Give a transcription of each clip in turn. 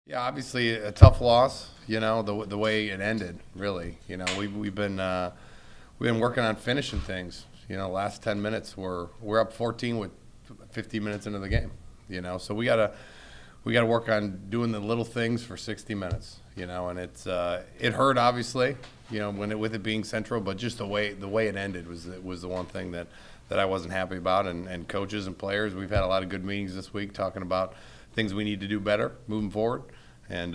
Yeah, obviously a tough loss. The way it ended. Really, we've been working on finishing things. Last 10 minutes we're up 14 with 50 minutes into the game. So we gotta work on doing the little things for 60 minutes. And it hurt obviously. With it being Central, but just the way it ended was the one thing that I wasn't happy about. And coaches and players, we've had a lot of good meetings this week talking about things we need to do better moving forward. And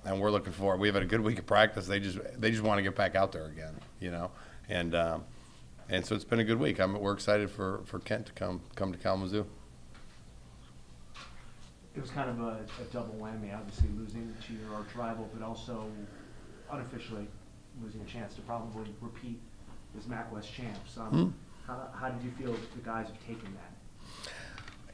we're looking forward. We've had a good week of practice. They just want to get back out there again. And so it's been a good week. We're excited for Kent to come to Kalamazoo. It was kind of a double whammy, obviously losing to your arch rival, but also unofficially losing a chance to probably repeat as MAC West champs. How did you feel the guys have taken that?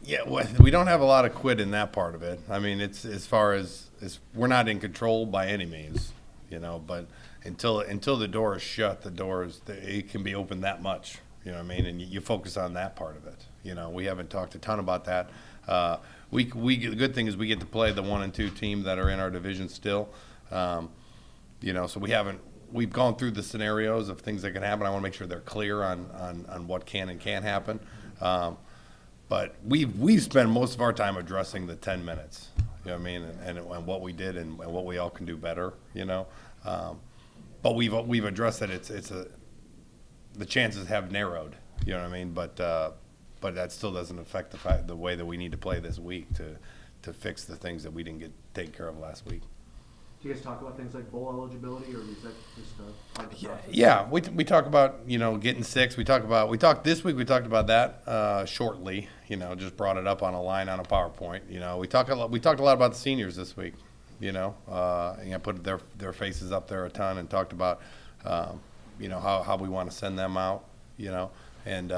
Yeah, well, we don't have a lot of quit in that part of it. I mean, it's as far as we're not in control by any means, but until the door is shut, it can be open that much, what I mean? And you focus on that part of it. We haven't talked a ton about that. The good thing is we get to play the 1 and 2 team that are in our division still. So we've gone through the scenarios of things that can happen. I want to make sure they're clear on what can and can't happen. But we've spent most of our time addressing the 10 minutes, what I mean, and what we did and what we all can do better, But we've addressed that the chances have narrowed, what I mean. But that still doesn't affect the way that we need to play this week to fix the things that we didn't get taken care of last week. Do you guys talk about things like bowl eligibility, or is that just a part of the process? Yeah, we talk about getting six. This week. We talked about that shortly. Just brought it up on a line on a PowerPoint. We talked a lot about the seniors this week. And I put their faces up there a ton and talked about how we want to send them out. And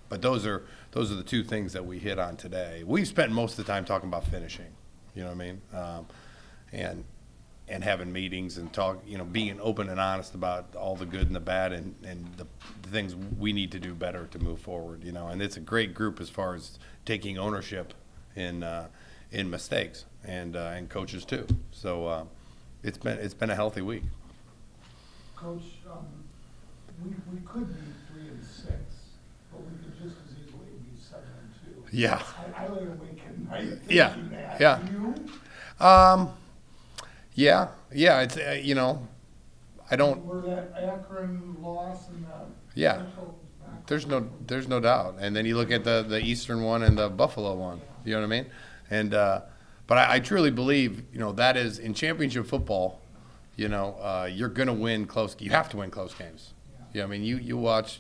but those are the two things that we hit on today. We've spent most of the time talking about finishing. What I mean, and having meetings and talk, being open and honest about all the good and the bad and the things we need to do better to move forward, and it's a great group as far as taking ownership in mistakes and coaches too. So it's been a healthy week. Coach, we could be 3-6, but we could just as easily be 7-2. Yeah. I lay awake at night thinking Yeah. that. Yeah. Do you? Yeah. It's I don't. Were that Akron loss and the Yeah. Central back? There's no doubt. And then you look at the Eastern one and the Buffalo one. You know what I mean? And but I truly believe that is in championship football. You're gonna win close. You have to win close games. Yeah. I mean, you watch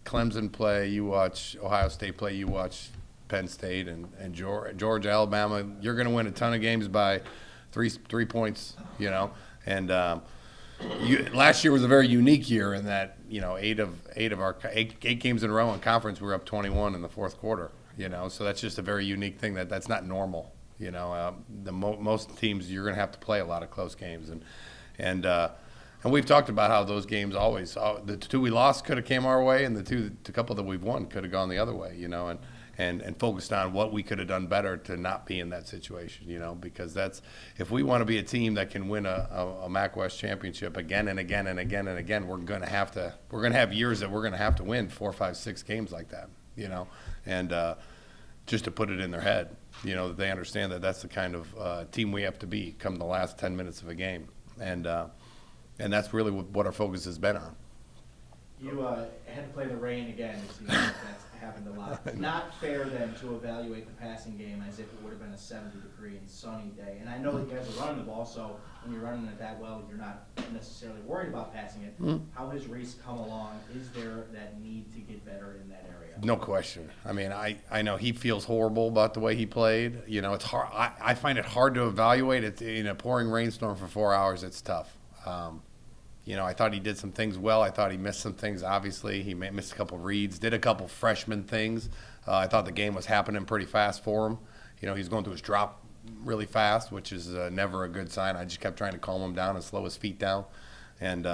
Clemson play. You watch Ohio State play. You watch Penn State and Georgia, Alabama. You're gonna win a ton of games by three points. And last year was a very unique year in that eight games in a row in conference we were up 21 in the fourth quarter. So that's just a very unique thing that's not normal. Most teams you're going to have to play a lot of close games, and we've talked about how those games always the two we lost could have came our way, and the couple that we've won could have gone the other way. And focused on what we could have done better to not be in that situation. Because that's if we want to be a team that can win a MAC West championship again and again and again and again, we're going to have years that we're going to have to win 4, 5, 6 games like that. And just to put it in their head, that they understand that that's the kind of team we have to be come the last 10 minutes of a game, and that's really what our focus has been on. You had to play the rain again. It seems like that's happened a lot. Not fair then to evaluate the passing game as if it would have been a 70-degree and sunny day. And I know that you guys are running the ball, so when you're running it that well, you're not necessarily worried about passing it. Mm-hmm. How has Reese come along? Is there that need to get better in that area? No question. I mean, I know he feels horrible about the way he played. It's hard. I find it hard to evaluate it in a pouring rainstorm for 4 hours. It's tough. I thought he did some things well. I thought he missed some things, obviously. He missed a couple of reads, did a couple freshman things. I thought the game was happening pretty fast for him. He's going through his drop really fast, which is never a good sign. I just kept trying to calm him down and slow his feet down. And,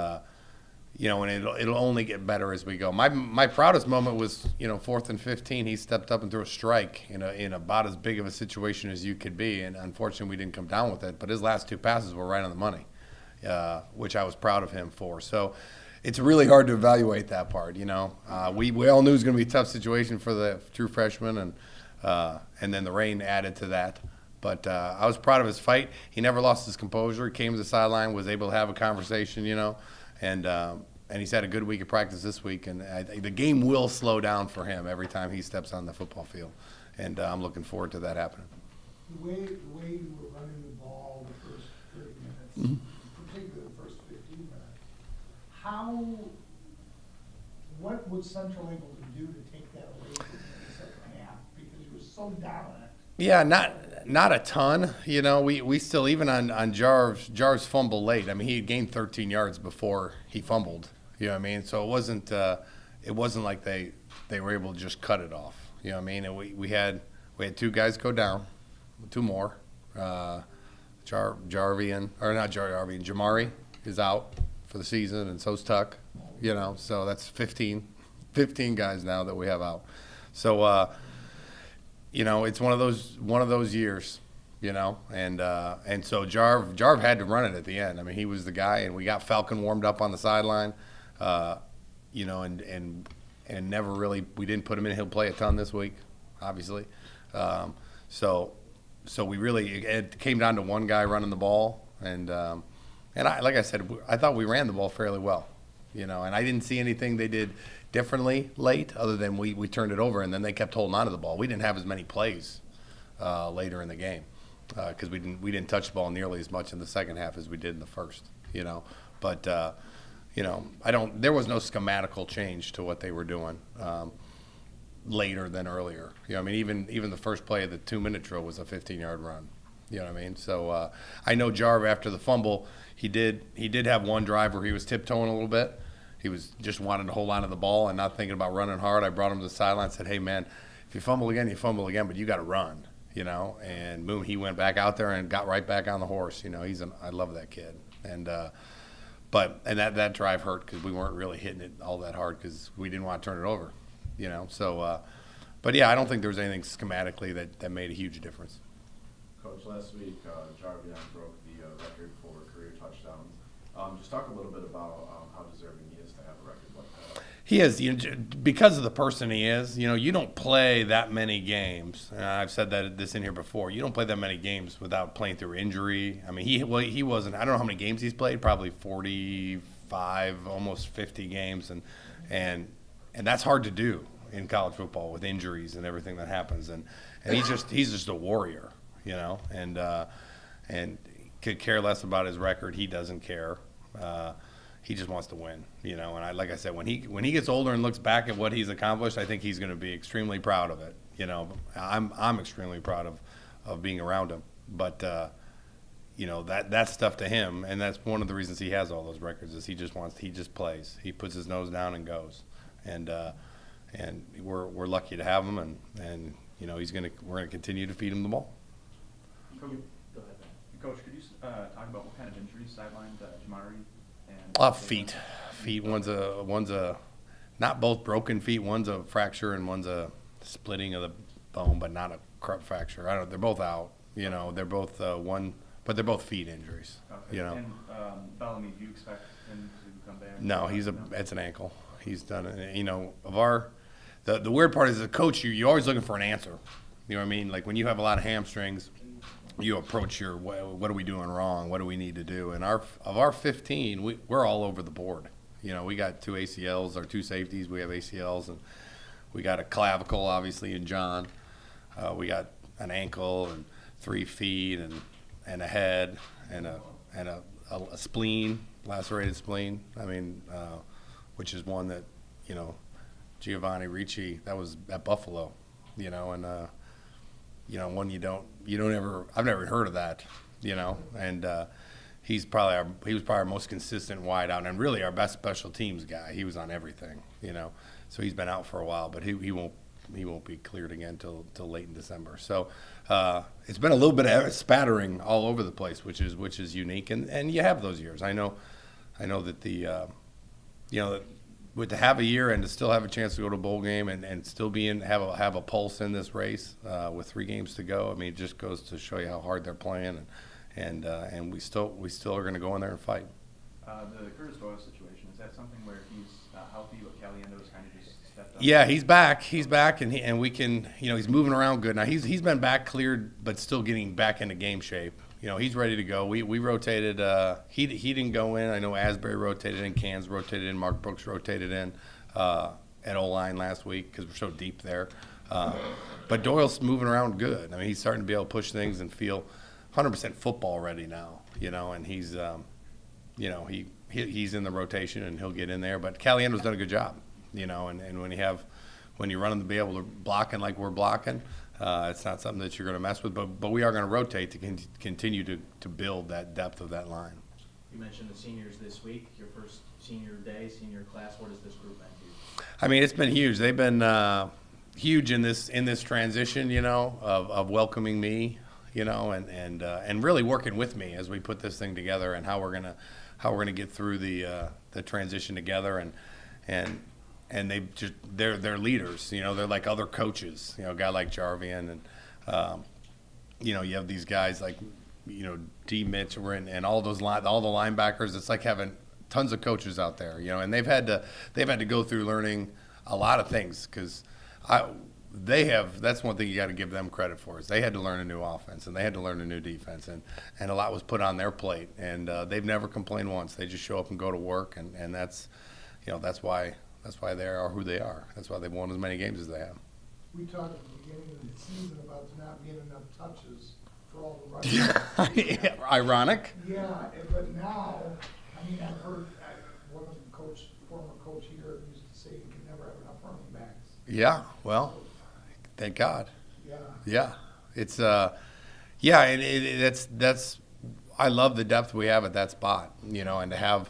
and it'll only get better as we go. My proudest moment was, 4th and 15. He stepped up and threw a strike in about as big of a situation as you could be, and unfortunately we didn't come down with it. But his last 2 passes were right on the money, which I was proud of him for. So it's really hard to evaluate that part. We all knew it was going to be a tough situation for the true freshman, and then the rain added to that. But I was proud of his fight. He never lost his composure. He came to the sideline, was able to have a conversation, and he's had a good week of practice this week. And the game will slow down for him every time he steps on the football field. And I'm looking forward to that happening. The way you were running the ball the first 30 minutes, particularly the first 15 minutes, what was Central able to do to take that away from you in the second half? Because you were so dominant. Yeah, not a ton. We still, even on Jar's fumble late. I mean, he had gained 13 yards before he fumbled. You know what I mean? So it wasn't like they were able to just cut it off. You know what I mean? And we had 2 guys go down, 2 more. Jamari is out for the season, and so's Tuck. So that's 15 guys now that we have out. So it's one of those years, and so Jarv had to run it at the end. I mean, he was the guy, and we got Falcon warmed up on the sideline, and never really, we didn't put him in. He'll play a ton this week, obviously. So we really, it came down to one guy running the ball, and like I said, I thought we ran the ball fairly well, and I didn't see anything they did differently late, other than we turned it over and then they kept holding on to the ball. We didn't have as many plays later in the game because we didn't touch the ball nearly as much in the second half as we did in the first. But there was no schematical change to what they were doing later than earlier. I mean, even the first play of the 2-minute drill was a 15-yard run. You know what I mean? So I know Jarv, after the fumble, he did have one drive where he was tiptoeing a little bit. He was just wanting to hold on to the ball and not thinking about running hard. I brought him to the sideline and said, hey, man, if you fumble again, but you got to run, And boom, he went back out there and got right back on the horse. I love that kid. And that drive hurt because we weren't really hitting it all that hard because we didn't want to turn it over, So, but, yeah, I don't think there was anything schematically that made a huge difference. Coach, last week, Jarvion broke the record for career touchdowns. Just talk a little bit about how deserving he is to have a record like that. He is, because of the person he is. You don't play that many games. I've said this in here before. You don't play that many games without playing through injury. I mean, he wasn't. I don't know how many games he's played. Probably 45, almost 50 games, and that's hard to do in college football with injuries and everything that happens. And he's just a warrior, and could care less about his record. He doesn't care. He just wants to win, And like I said, when he gets older and looks back at what he's accomplished, I think he's going to be extremely proud of it. I'm extremely proud of being around him. But that's stuff to him, and that's one of the reasons he has all those records. Is he just plays. He puts his nose down and goes, and we're lucky to have him, and we're gonna continue to feed him the ball. Coach, could you talk about what kind of injuries sidelined Jamari and feet. One's a not both broken feet. One's a fracture and one's a splitting of the bone, but not a fracture. They're both out. They're both but they're both feet injuries. Okay. And Bellamy, do you expect him to come back? No, it's an ankle. He's done it. The weird part is, as a coach, you're always looking for an answer. You know what I mean? Like when you have a lot of hamstrings, you approach what are we doing wrong? What do we need to do? And of our 15, we're all over the board. We got 2 ACLs, or 2 safeties. We have ACLs, and we got a clavicle, obviously, in John. We got an ankle and 3 feet and a head and a spleen, lacerated spleen. I mean, which is one that Giovanni Ricci, that was at Buffalo, and one I've never heard of that, and he was probably our most consistent wide out and really our best special teams guy. He was on everything, so he's been out for a while, but he won't be cleared again till late in December. So it's been a little bit of spattering all over the place, which is unique, and you have those years. I know that you know, with to have a year and to still have a chance to go to a bowl game and still have a pulse in this race with 3 games to go. I mean, it just goes to show you how hard they're playing, and we still are going to go in there and fight. The Curtis Doyle situation, is that something where he's healthy, but Caliendo's kind of just stepped up? Yeah, he's back, and we can, you know, he's moving around good now. He's been back cleared, but still getting back into game shape. You know, he's ready to go. We rotated. He didn't go in. I know Asbury rotated in, Cans rotated in, Mark Brooks rotated in at O-line last week because we're so deep there. But Doyle's moving around good. I mean, he's starting to be able to push things and feel 100% football ready now. You know, and he's, you know, he's in the rotation and he'll get in there. But Caliendo's done a good job. You know, and when you're running to be able to blocking like we're blocking. It's not something that you're going to mess with, but we are going to rotate to continue to build that depth of that line. You mentioned the seniors this week, your first senior day, senior class. What has this group meant to you? I mean, it's been huge. They've been huge in this transition, you know, of welcoming me, you know, and really working with me as we put this thing together and how we're gonna get through the transition together and they're leaders, you know, they're like other coaches, you know, a guy like Jarvian and, you know, you have these guys like, you know, D. Mitch and all the linebackers. It's like having tons of coaches out there, you know, and they've had to go through learning a lot of things because that's one thing you got to give them credit for is they had to learn a new offense and they had to learn a new defense and a lot was put on their plate and they've never complained once. They just show up and go to work and that's, you know, that's why they are who they are. That's why they've won as many games as they have. We talked at the beginning of the season about there not being enough touches for all the running. Yeah, ironic. Yeah, but now, I mean, I've heard one of the former coach here used to say you can never have enough running backs. Yeah, well, thank God. Yeah. Yeah, it's yeah, and that's I love the depth we have at that spot, you know, and to have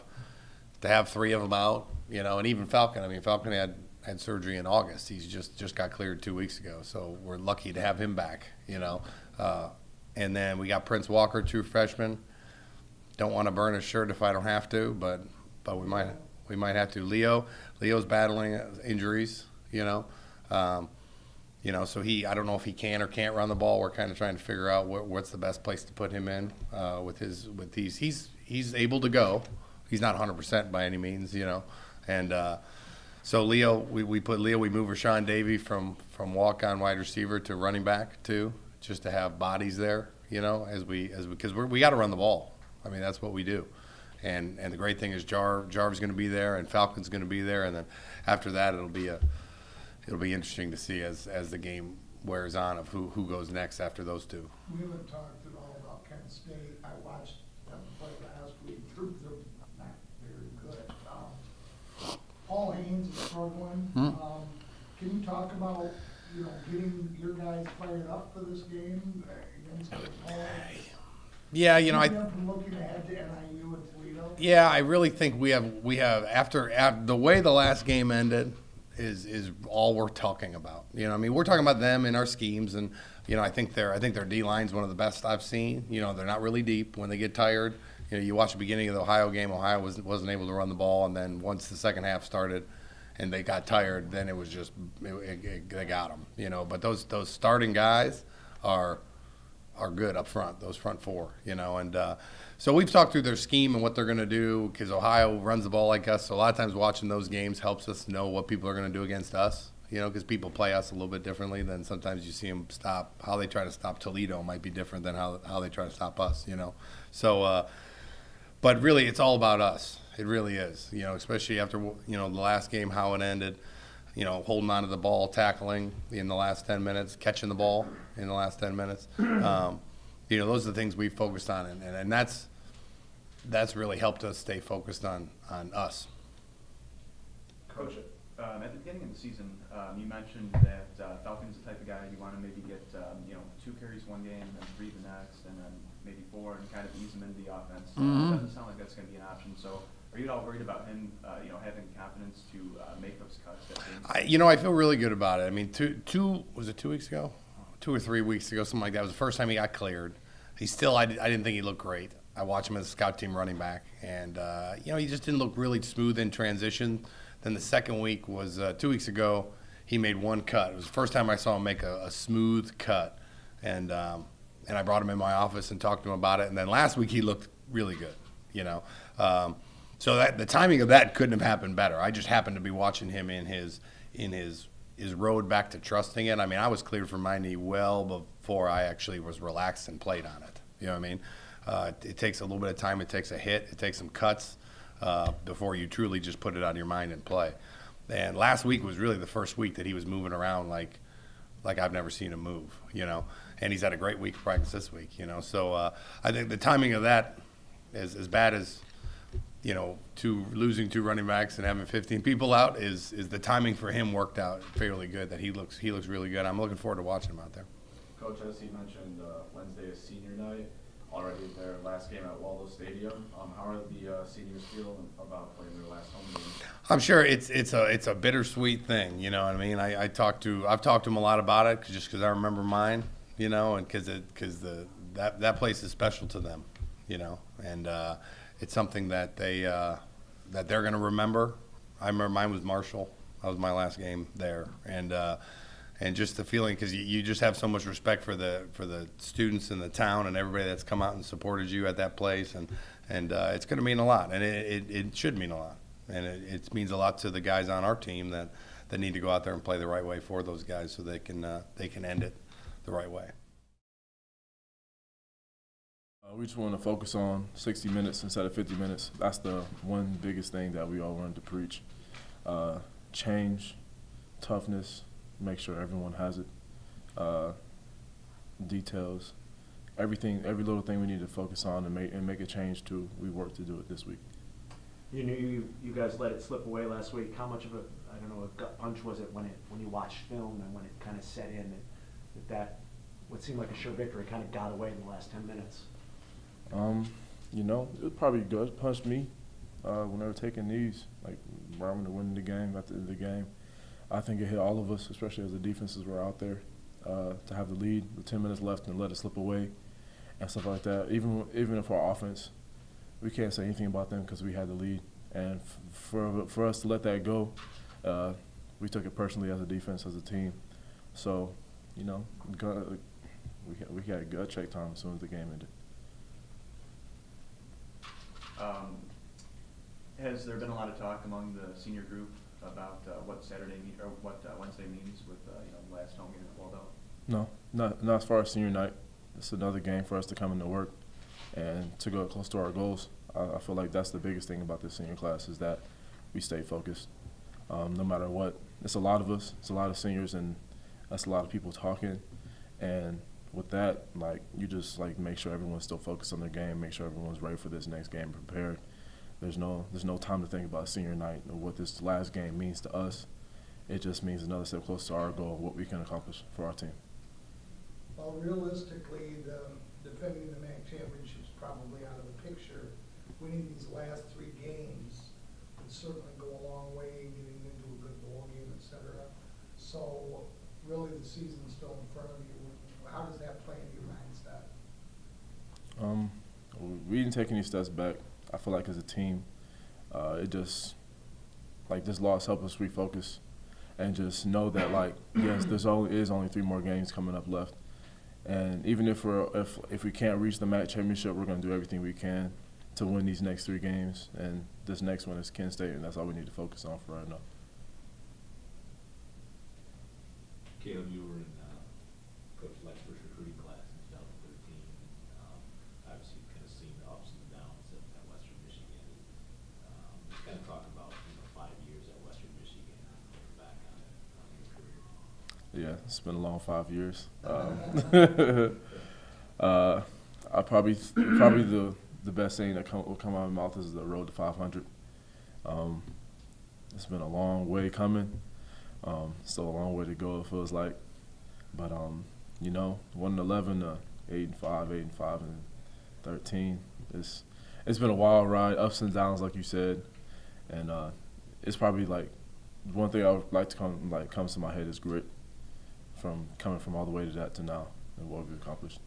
3 of them out, you know, and even Falcon. I mean, Falcon had surgery in August. He's just got cleared 2 weeks ago, so we're lucky to have him back, you know. And then we got Prince Walker, true freshman. Don't want to burn his shirt if I don't have to, but we might have to. Leo's battling injuries, you know. You know, so I don't know if he can or can't run the ball. We're kind of trying to figure out what's the best place to put him in with these. He's able to go. He's not 100% by any means, you know. And so Leo, we put Leo. We move Rashawn Davey from walk-on wide receiver to running back too, just to have bodies there, you know, because we got to run the ball. I mean, that's what we do. And the great thing is Jarv's going to be there and Falcon's going to be there, and then after that it'll be interesting to see as the game wears on of who goes next after those two. We haven't talked at all about Kent State. I watched them play last week. They're not very good. Paul Haynes is struggling. Can you talk about, you know, getting your guys fired up for this game against Paul? Yeah, you know, From looking ahead to NIU and Toledo. Yeah, I really think we have after the way the last game ended is all we're talking about. You know, I mean, we're talking about them in our schemes, and you know, I think their D line's one of the best I've seen. You know, they're not really deep when they get tired. You know, you watch the beginning of the Ohio game. Ohio wasn't able to run the ball, and then once the second half started, and they got tired, then it was just they got them. You know, but those starting guys are good up front. Those front four. You know, and so we've talked through their scheme and what they're going to do because Ohio runs the ball like us. So a lot of times watching those games helps us know what people are going to do against us. You know, because people play us a little bit differently than sometimes you see them stop. How they try to stop Toledo might be different than how they try to stop us. You know, so. But really, it's all about us. It really is. You know, especially after the last game, how it ended. You know, holding on to the ball, tackling in the last 10 minutes, catching the ball in the last 10 minutes. You know, those are the things we've focused on, and that's really helped us stay focused on us. Coach, at the beginning of the season, you mentioned that Falcon's the type of guy you want to maybe get 2 carries one game, and then 3 the next, and then maybe 4, and kind of ease him into the offense. It doesn't sound like that's going to be an option. So, are you at all worried about him, having confidence to make those cuts? I feel really good about it. I mean, was it 2 weeks ago? 2 or 3 weeks ago, something like that. It was the first time he got cleared. I didn't think he looked great. I watched him as a scout team running back, and he just didn't look really smooth in transition. Then the second week was 2 weeks ago. He made one cut. It was the first time I saw him make a smooth cut, and I brought him in my office and talked to him about it. And then last week he looked really good, So that the timing of that couldn't have happened better. I just happened to be watching him in his road back to trusting it. I mean, I was cleared from my knee well before I actually was relaxed and played on it. You know what I mean? It takes a little bit of time. It takes a hit. It takes some cuts before you truly just put it on your mind and play. And last week was really the first week that he was moving around like I've never seen him move, And he's had a great week of practice this week, So I think the timing of that is as bad as, losing two running backs and having 15 people out is the timing for him worked out fairly good. That he looks really good. I'm looking forward to watching him out there. Coach, as you mentioned, Wednesday is senior night. Already their last game at Waldo Stadium. How are the seniors feeling about playing their last home game? I'm sure it's a bittersweet thing. You know what I mean? I've talked to them a lot about it because I remember mine. And because that place is special to them. And it's something that they're going to remember. I remember mine was Marshall. That was my last game there, and just the feeling, because you just have so much respect for the students in the town and everybody that's come out and supported you at that place, and it's going to mean a lot, and it should mean a lot, and it means a lot to the guys on our team that need to go out there and play the right way for those guys so they can end it the right way. We just want to focus on 60 minutes instead of 50 minutes. That's the one biggest thing that we all wanted to preach. Change, toughness, make sure everyone has it. Details, everything, every little thing we need to focus on and make a change to. We work to do it this week. You knew you guys let it slip away last week. How much of a gut punch was it when you watched film and when it kind of set in that what seemed like a sure victory kind of got away in the last 10 minutes? It probably gut punched me when they were taking knees, like right when they're winning the game, at the end of the game. I think it hit all of us, especially as the defenses were out there, to have the lead with 10 minutes left and let it slip away and stuff like that. Even if our offense, we can't say anything about them because we had the lead. And for us to let that go, we took it personally as a defense, as a team. So, we had gut check time as soon as the game ended. Has there been a lot of talk among the senior group about what Wednesday means with the last home game at Waldo? No, not as far as senior night. It's another game for us to come into work and to go close to our goals. I feel like that's the biggest thing about this senior class is that we stay focused. No matter what, it's a lot of us. It's a lot of seniors, and that's a lot of people talking. And with that, you just make sure everyone's still focused on their game, make sure everyone's ready for this next game, prepared. There's no time to think about senior night or what this last game means to us. It just means another step closer to our goal, what we can accomplish for our team. Well, realistically, defending the MAC championship is probably out of the picture. Winning these last 3 games would certainly go a long way in getting into a good bowl game, et cetera. So really the season's still in front of you. How does that play into your mindset? We didn't take any steps back. I feel like as a team, it just this loss helped us refocus and just know that yes, there is only 3 more games coming up left, and even if we can't reach the MAC championship, we're going to do everything we can to win these next 3 games, and this next one is Kent State, and that's all we need to focus on for right now. Caleb, you were in Coach Lexford's recruiting class in 2013. Obviously, you've kind of seen the ups and the downs at Western Michigan. Just kind of talk about 5 years at Western Michigan and looking back on your career. Yeah, it's been a long 5 years. I probably the best thing that will come out of my mouth is the road to 500. It's been a long way coming. Still a long way to go, it feels like. But 1-11 8-5, 8-5, and 13. It's been a wild ride, ups and downs, like you said. And it's probably one thing I would like to comes to my head is grit, from coming from all the way to that to now and what we've accomplished.